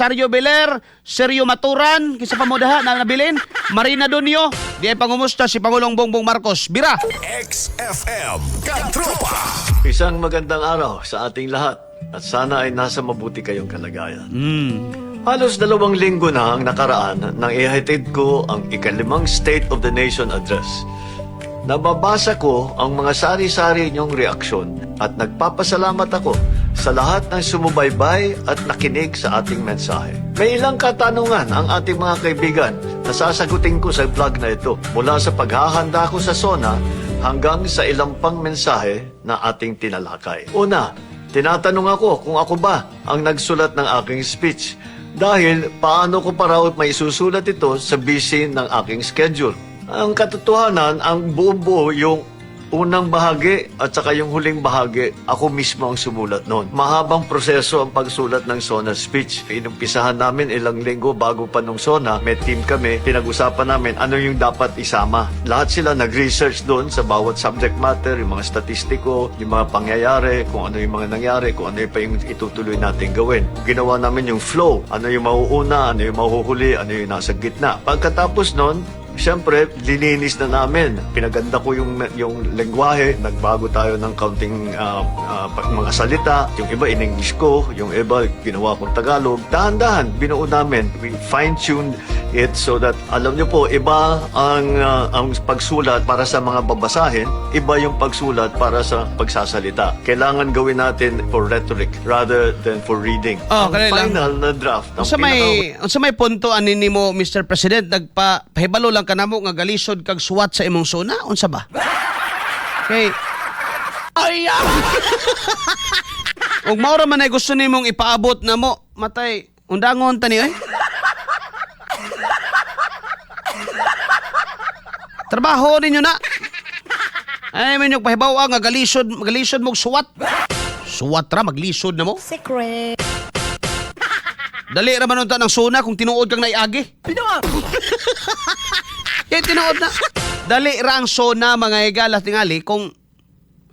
Sario Beler, Sergio Maturan, kisa pa mo daha na nabilin, Marina Donio, di ay pangumusta si Pangulong Bongbong Marcos. Bira! XFM Katropa. Isang magandang araw sa ating lahat at sana ay nasa mabuti kayong kalagayan. Halos 2 linggo na ang nakaraan nang ihatid ko ang ika-5 State of the Nation Address. Nababasa ko ang mga sari-sari niyong reaksyon at nagpapasalamat ako sa lahat ng sumubaybay at nakinig sa ating mensahe. May ilang katanungan ang ating mga kaibigan na sasagutin ko sa vlog na ito mula sa paghahanda ko sa SONA hanggang sa ilang pang mensahe na ating tinalakay. Una, tinatanong ako kung ako ba ang nagsulat ng aking speech dahil paano ko pa raw may susulat ito sa busy ng aking schedule. Ang katotohanan, ang buo-buo yung unang bahagi at saka yung huling bahagi, ako mismo ang sumulat noon. Mahabang proseso ang pagsulat ng SONA speech. Inumpisahan namin ilang linggo bago pa nung SONA. May team kami, pinag-usapan namin ano yung dapat isama. Lahat sila nag-research doon sa bawat subject matter, yung mga statistiko, yung mga pangyayari, kung ano yung mga nangyari, kung ano pa yung itutuloy natin gawin. Ginawa namin yung flow, ano yung mauuna, ano yung mahuhuli, ano yung nasa gitna. Pagkatapos noon, siyempre, lininis na namin. Pinaganda ko yung lengguwahe. Nagbago tayo ng kaunting mga salita. Yung iba in-English ko, yung iba ginawa kong Tagalog. Dahan-dahan, binuo namin. We fine-tuned it so that, alam niyo po, iba ang pagsulat para sa mga babasahin, iba yung pagsulat para sa pagsasalita. Kailangan gawin natin for rhetoric rather than for reading. Oh, ang final na draft. Sa may punto ani nimo Mr. President nagpahibalo lang kanamo nga galisod kag suwat sa imong SONA unsa ba? Okay. Ay! Ug mao ra man ay gusto nimong ipaabot namo matay undangon tani oy. Trabaho ninyo na. Ay man yung pahibaw nga galisod mog suwat. Suwat ra maglisod na mo. Secret. Dali ra man unta ng SONA kung tinuod kang naiagi. Pinuwa. Tinuod na. Dali ra ang SONA mga higala tingali kung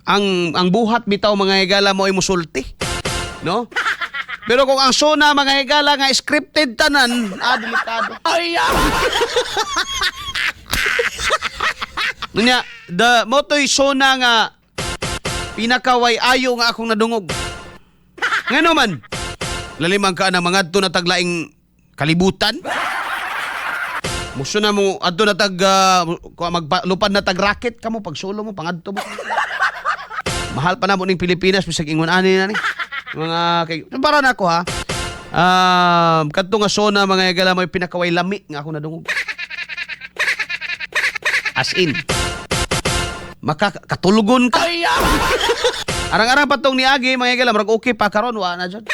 ang buhat bitaw mga higala mo ay musulti. No? Pero kung ang SONA mga higala nga scripted tanan, delikado. Ay! Nya, motoy SONA nga pinakaway ayo nga akong nadungog. Ngano man? Lalimang ka na mga adto na taglaing kalibutan. Gusto na mo adto na maglupad na tag racket kamo pag solo mo pangadto mo. Mahal pa na mo ning Pilipinas bisag ingon ani na ni. Mga kay para na ako ha. Kadto nga SONA mga igala may pinakaway lami nga ako nadungog. As in makakatulugon ka. Arang-arang patong niagi mga igala murag okay pa karon wa na jud.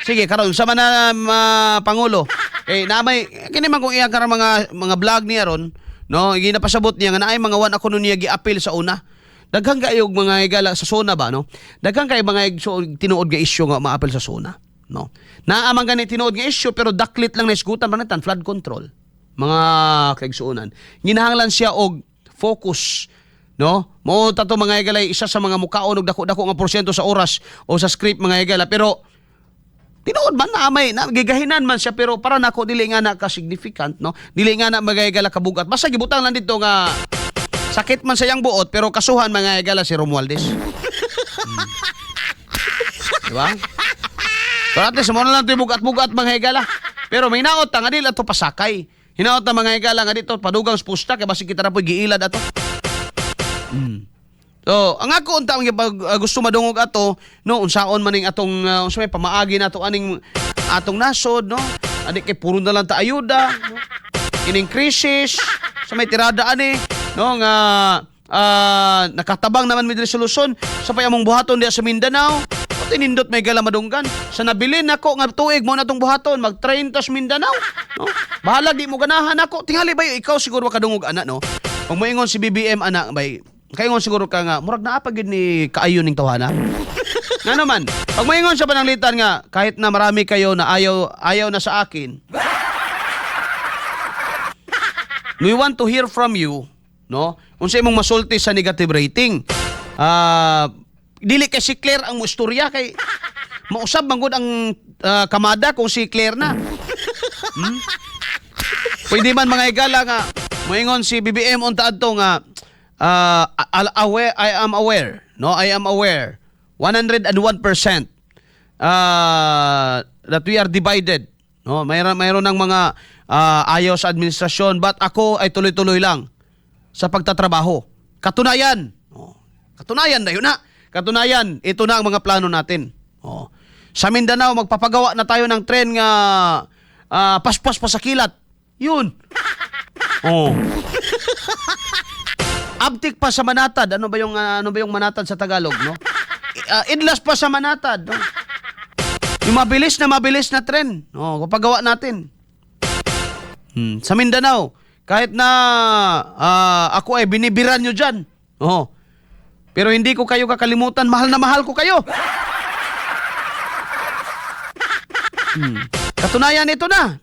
Sige karon sama na Pangulo. Namay kini man kung iya karang mga vlog niya ron, no, ginapasabot niya nga naay mga wan ako nun niya gi-appeal sa una. Daghang kayo mga igala sa SONA ba, no? Daghang kayo mga tinuod nga issue nga ma-appeal sa SONA, no? Naamang gani tinuod nga issue pero daklit lang na isgutan manitan flood control. Mga kaigsuonan. Ginahanglan siya og focus, no? Mo tato mga igala isa sa mga mukaon og dako-dako nga porsyento sa oras o sa script mga igala pero tinuod man na may nagigahinan man siya pero para nako dili nga na ka significant, no? Dili nga na magayagala kabugat. Basta gibutang lang dito nga sakit man sayang buot pero kasuhan mga igala si Romualdez. Diba? Pero at least mo na lang ito bugat-bugat mga igala. Pero may naot nga dili ato pasakay. Hinaot na mga igala nga dito padugang spusta kay basi kita na po giilad ato. So, ang ako unta ang gusto madungog ato, no, unsaon man ning atong unsa may pamaagi nato aning atong nasod, no? Adi kay puro na lang ta ayuda, no? Kining krisis sa may tirada ani, no, nga nakatabang naman may resolusyon sa payamong buhaton diya sa Mindanao. O tinindot may gala madunggan. Sa nabilin nako nga tuig mo na tong buhaton, mag-train ta sa Mindanao, no? Bahala di mo ganahan ako. Tingali ba ikaw siguro kadungog ana, no? Kung moingon si BBM ana bay kaya ngon siguro ka nga, murag naa pa gid ni kaayo ning tawhana. Nga naman, pag maingon sa pananglitan nga, kahit na marami kayo na ayaw na sa akin, we want to hear from you, no? Unsa imong masulti sa negative rating. Dili kay si Claire ang mo istorya kay mausab manggod ang kamada kung si Claire na. Pwede man mga higala nga moingon si BBM unta adto nga I am aware, no? I am aware 101% that we are divided, no? Mayroon ng mga ayaw sa administrasyon, but ako ay tuloy-tuloy lang sa pagtatrabaho. Katunayan, katunayan na yun na. Katunayan, ito na ang mga plano natin. Sa Mindanao, magpapagawa na tayo ng tren nga paspas pa sa kilat. Yun. Abtik pa sa Manatad. Ano ba yung Manatad sa Tagalog, no? Idlas pa sa Manatad, no? Yung mabilis na tren. Papagawa natin. Sa Mindanao, kahit na ako ay binibiran nyo dyan. Pero hindi ko kayo kakalimutan. Mahal na mahal ko kayo. Katunayan ito na.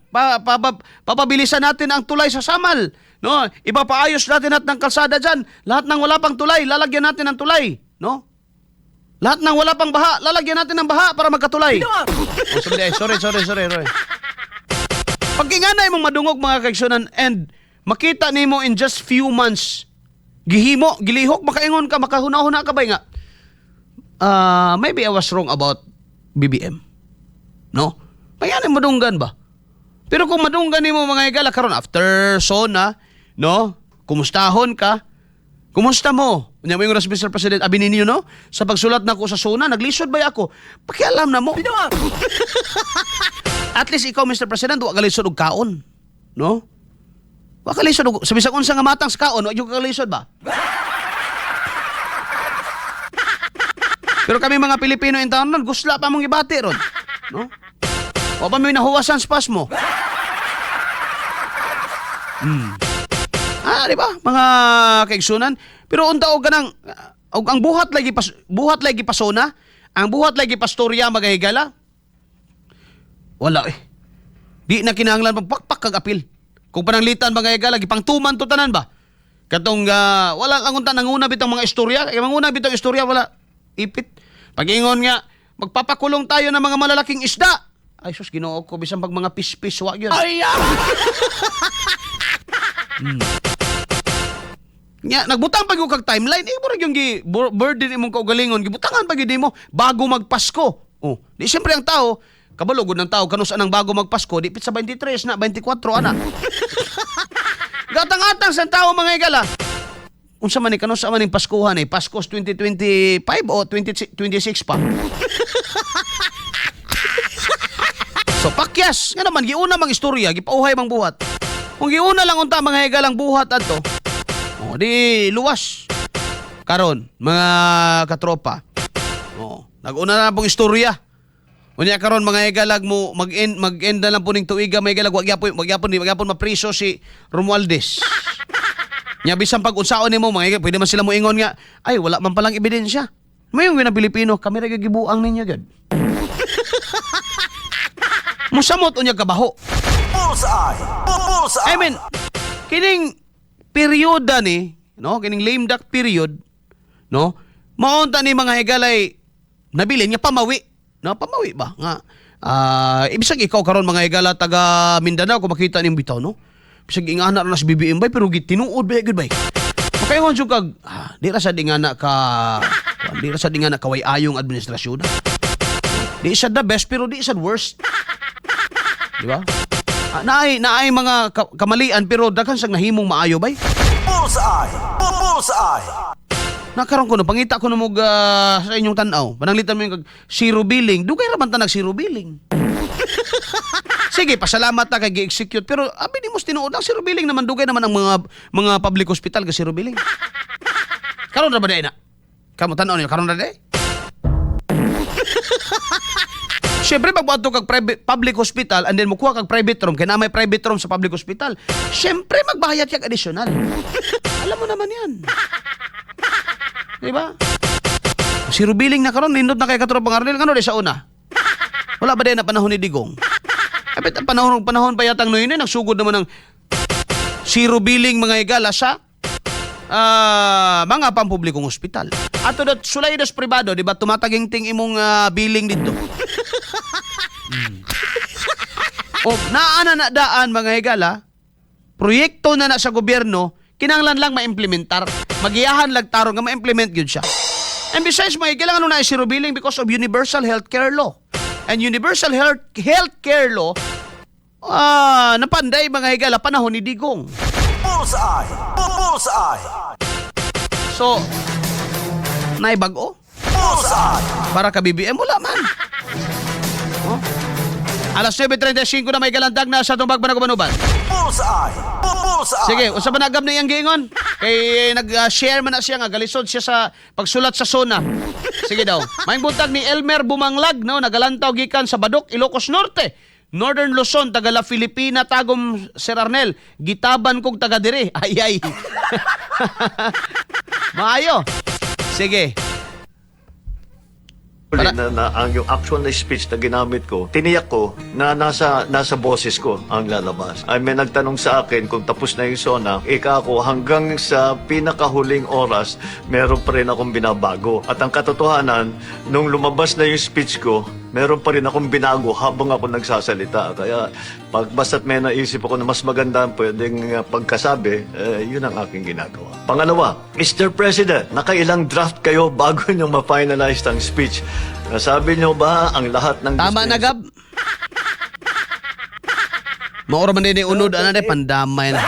Papabilisan natin ang tulay sa Samal. No? Ipapaayos natin at ng kalsada dyan. Lahat ng wala pang tulay, lalagyan natin ng tulay. No? Lahat ng wala pang baha, lalagyan natin ng baha para magkatulay. Sorry. Pagkinganay mong madungog mga kaigsunan and makita nimo in just few months, gihimo, gilihok, makaingon ka, makahuna-huna ka ba nga? Maybe I was wrong about BBM. No? Payanin madunggan ba? Pero kung madunggan nimo mga higala karon after SONA, no? Kumustahon ka? Kumusta mo? Unya mo yung Mr. President, abi ninyo, no? Sa pagsulat na ko sa SONA, naglisod ba ako? Pakialam na mo. At least ikaw, Mr. President, wa ka lisod og kaon. No? Wa ka lisod og, sa bisag unsa nga matang sa kaon, wa ka lisod ba? Pero kami mga Pilipino in town, gusla pa mong ibati ron. No? Wa pa may nahuwasan spas mo. Di ba? Mga kaigsunan. Pero unta og ganang ang buhat lagi pasona, ang buhat lagi pastorya magahigala. Wala eh. Di na kinahanglan pagpakpak kag apil. Kung pananglitan magahigala gipangtuman to tanan ba? Katong wala lang unta nanguna bitang mga istorya, kay manguna bitang istorya wala ipit. Pagingon nga magpapakulong tayo ng mga malalaking isda. Ay sus, Ginoo ko bisan pag mga pispis wa gyud. Ay! Nya nagbutang pag kag timeline mo ra yung burden imong kaugalingon gibutangan pag mo bago magpasko. Di siyempre ang tao kabalugod ng tao kanus anang bago magpasko di pit sa 23 na 24 ana. Gatang-atang sa tao mga igala. Unsa man ni kanus man ning Paskuhan Paskos 2025 o 2026 pa. So pakyas nga naman giuna mang istorya gipauhay mang buhat. Kung giuna lang unta mga higalang buhat adto. Di luwas. Karon mga katropa. Nag-una na pong istorya. Unya karon mga higalag mo mag-end na lang po ning tuiga mga higalag wag yapon mapriso si Romualdez. Nya bisan pag unsaon nimo mga higalag pwede man sila moingon nga ay wala man palang ebidensya. Mayong gina Pilipino kami ra gibuang ninyo gad. Musamot unya kabaho. Bullseye! I mean, kining peryoda ni, no? Kining lame duck period, no? Maunta ni mga higalay nabilin nga pamawi. No, pamawi ba? Nga ibisag ikaw karon mga higala taga Mindanao kung makita ning bitaw, no? Bisag ingana na si BBM bay pero tinuod ba gud bay. Makaingon jud kag di ra sa dingana kaway ayong administrasyon. Di sa the best pero di sa worst. Di ba? Naay mga kamalian pero daghan sang nahimong maayo bay. Bullseye! Nakaroon ko no pangita ko na mo sa inyong tan-aw. Pananglitan mo yung zero billing. Dugay ra man ta nag zero billing. Sige, pasalamat ta kay gi-execute pero abi di mo tinuod ang zero billing naman dugay naman ang mga public hospital ka zero billing. Karon ra ba day na? Kamo tan-aw niyo karon ra day? Siyempre, pagbuhat kag public hospital and then mukuha kag private room, kaya na may private room sa public hospital, siyempre, magbayad kag additional. Alam mo naman yan. Diba? Zero billing na karon nindot na kay katropa Arnel, kano di sa una? Wala ba din na panahon ni Digong? Kapit panahon pa yatang noon nagsugod naman ng zero billing mga higala sa mga pampublikong ospital. Ato dat sulay dos pribado, di ba tumatagingting imong billing dito. O, naana na daan mga higala, proyekto na sa gobyerno, kinanglan lang ma-implementar. Magiyahan lang tarong nga ma-implement yun siya. And besides, mga higala, ano na si Rubiling because of Universal Healthcare Law. And Universal Healthcare Law, napanday mga higala, panahon ni Digong. Bullseye! Bullseye! So, naibago? Bullseye! Para ka BBM, wala man. Oh? Alas 9:35 na may galandag na sa itong Bagbanag-Banuban. Bullseye! Bullseye! Sige, usa ba nagam na iyang giingon? Kay nag-share man na siya nga, galisod siya sa pagsulat sa SONA. Sige daw. Maing buntag ni Elmer Bumanglag, no? Nagalantaw gikan sa Badok, Ilocos Norte. Northern Luzon, taga La Filipina, tagom Sir Arnel. Gitaban kong taga dire. Ay. Maayo. Sige. Ang yung actual na speech na ginamit ko, tiniyak ko na nasa boses ko ang lalabas. Ay may nagtanong sa akin kung tapos na yung SONA, ako hanggang sa pinakahuling oras, meron pa rin akong binabago. At ang katotohanan, nung lumabas na yung speech ko, meron pa rin akong binago habang ako nagsasalita. Kaya basta't may naisip ako na mas maganda ang pwedeng pagkasabi, yun ang aking ginagawa. Pangalawa, Mr. President, nakailang draft kayo bago nyo ma-finalize ang speech? Nasabi nyo ba ang lahat ng... Tama na, Gab. Maura man din unod, ano pandamay na.